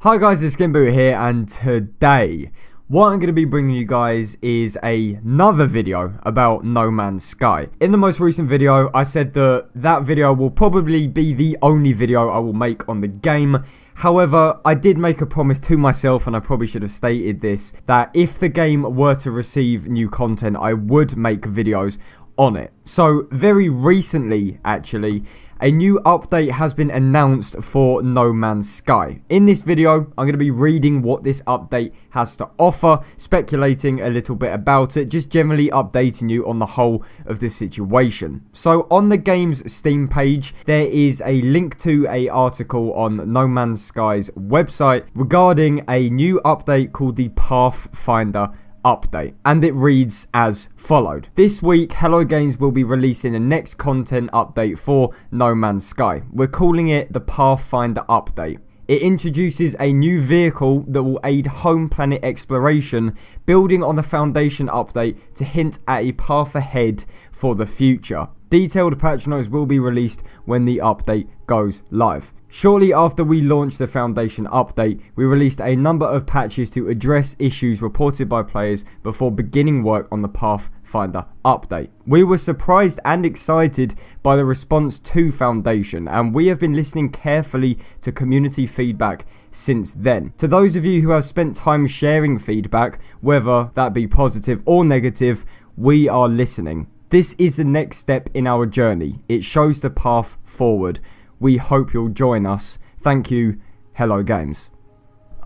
Hi guys, it's SkintBoot here, and today what I'm going to be bringing you guys is another video about No Man's Sky. In the most recent video, I said that video will probably be the only video I will make on the game. However, I did make a promise to myself, and I probably should have stated this, that if the game were to receive new content, I would make videos on it. So very recently, actually, a new update has been announced for No Man's Sky. In this video, I'm going to be reading what this update has to offer, speculating a little bit about it, just generally updating you on the whole of the situation. So on the game's Steam page, there is a link to an article on No Man's Sky's website regarding a new update called the Pathfinder update, and it reads as followed. This week, Hello Games will be releasing the next content update for No Man's Sky. We're calling it the Pathfinder update. It introduces a new vehicle that will aid home planet exploration, building on the Foundation update to hint at a path ahead for the future. Detailed patch notes will be released when the update goes live. Shortly after we launched the Foundation update, we released a number of patches to address issues reported by players before beginning work on the Pathfinder update. We were surprised and excited by the response to Foundation, and we have been listening carefully to community feedback since then. To those of you who have spent time sharing feedback, whether that be positive or negative, we are listening. This is the next step in our journey. It shows the path forward. We hope you'll join us. Thank you, Hello Games.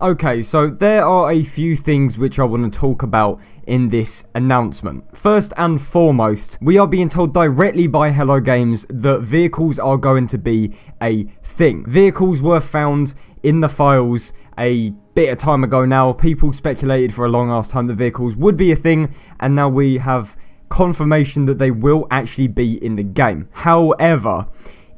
Okay, so there are a few things which I want to talk about in this announcement. First and foremost, we are being told directly by Hello Games that vehicles are going to be a thing. Vehicles were found in the files a bit of time ago now. People speculated for a long ass time that vehicles would be a thing, and now we have confirmation that they will actually be in the game. However,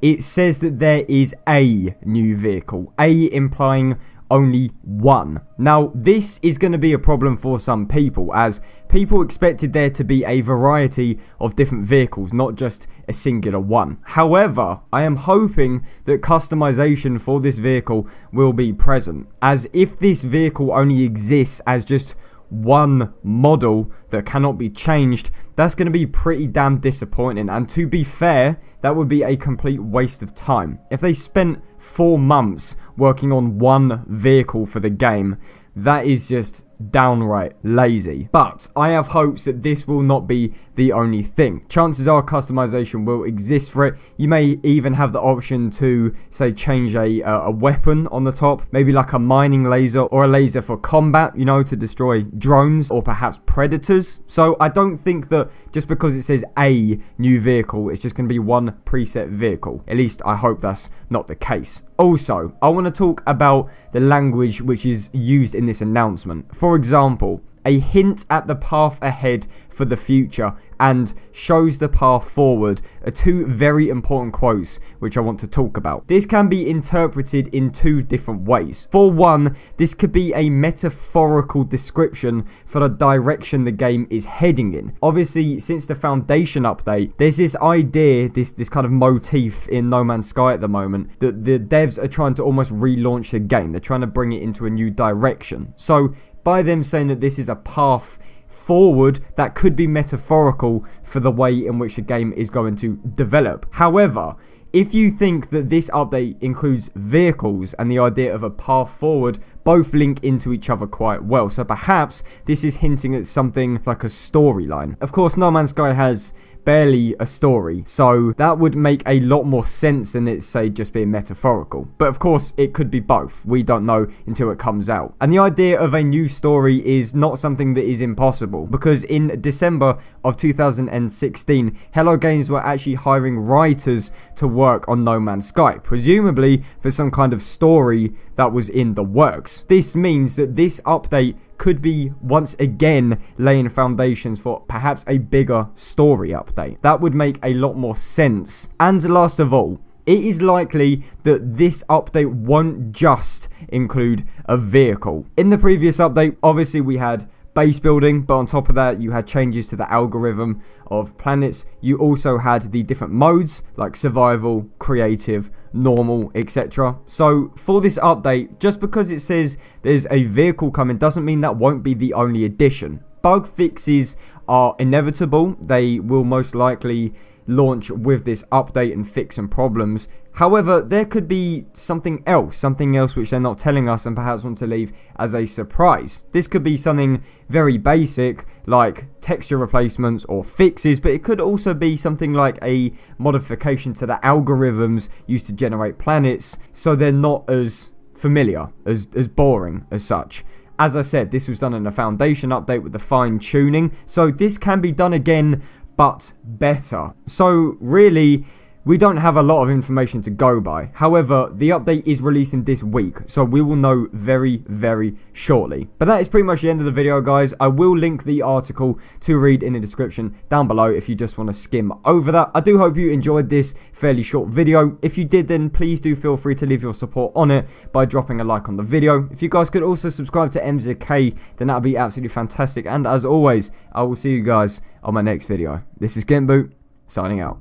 it says that there is a new vehicle, a implying only one. Now, this is going to be a problem for some people, as people expected there to be a variety of different vehicles, not just a singular one. However, I am hoping that customization for this vehicle will be present, as if this vehicle only exists as just one model that cannot be changed, that's going to be pretty damn disappointing. And to be fair, that would be a complete waste of time. If they spent 4 months working on one vehicle for the game, that is just downright lazy. But I have hopes that this will not be the only thing. Chances are customization will exist for it. You may even have the option to, say, change a weapon on the top, maybe like a mining laser or a laser for combat, you know, to destroy drones or perhaps predators. So I don't think that just because it says a new vehicle, it's just going to be one preset vehicle. At least I hope that's not the case. Also, I want to talk about the language which is used in this announcement. For example, a hint at the path ahead for the future and shows the path forward are two very important quotes which I want to talk about. This can be interpreted in two different ways. For one, this could be a metaphorical description for the direction the game is heading in. Obviously, since the Foundation update, there's this idea, this kind of motif in No Man's Sky at the moment, that the devs are trying to almost relaunch the game. They're trying to bring it into a new direction. So by them saying that this is a path forward, that could be metaphorical for the way in which the game is going to develop. However, if you think that this update includes vehicles and the idea of a path forward, both link into each other quite well. So perhaps this is hinting at something like a storyline. Of course, No Man's Sky has barely a story, so that would make a lot more sense than it, say, just being metaphorical. But of course, it could be both. We don't know until it comes out. And the idea of a new story is not something that is impossible, because in December of 2016, Hello Games were actually hiring writers to work on No Man's Sky, presumably for some kind of story that was in the works. This means that this update could be once again laying foundations for perhaps a bigger story update. That would make a lot more sense. And last of all, it is likely that this update won't just include a vehicle. In the previous update, obviously we had base building, but on top of that you had changes to the algorithm of planets. You also had the different modes like survival, creative, normal, etc. So for this update, just because it says there's a vehicle coming doesn't mean that won't be the only addition. Bug fixes are inevitable. They will most likely launch with this update and fix some problems. However, there could be something else which they're not telling us and perhaps want to leave as a surprise. This could be something very basic like texture replacements or fixes, but it could also be something like a modification to the algorithms used to generate planets so they're not as familiar, as boring as such. As I said, this was done in a foundation update with the fine tuning, so this can be done again but better. So really, we don't have a lot of information to go by. However, the update is releasing this week, so we will know very, very shortly. But that is pretty much the end of the video, guys. I will link the article to read in the description down below if you just want to skim over that. I do hope you enjoyed this fairly short video. If you did, then please do feel free to leave your support on it by dropping a like on the video. If you guys could also subscribe to MZK, then that would be absolutely fantastic. And as always, I will see you guys on my next video. This is SkintBoot, signing out.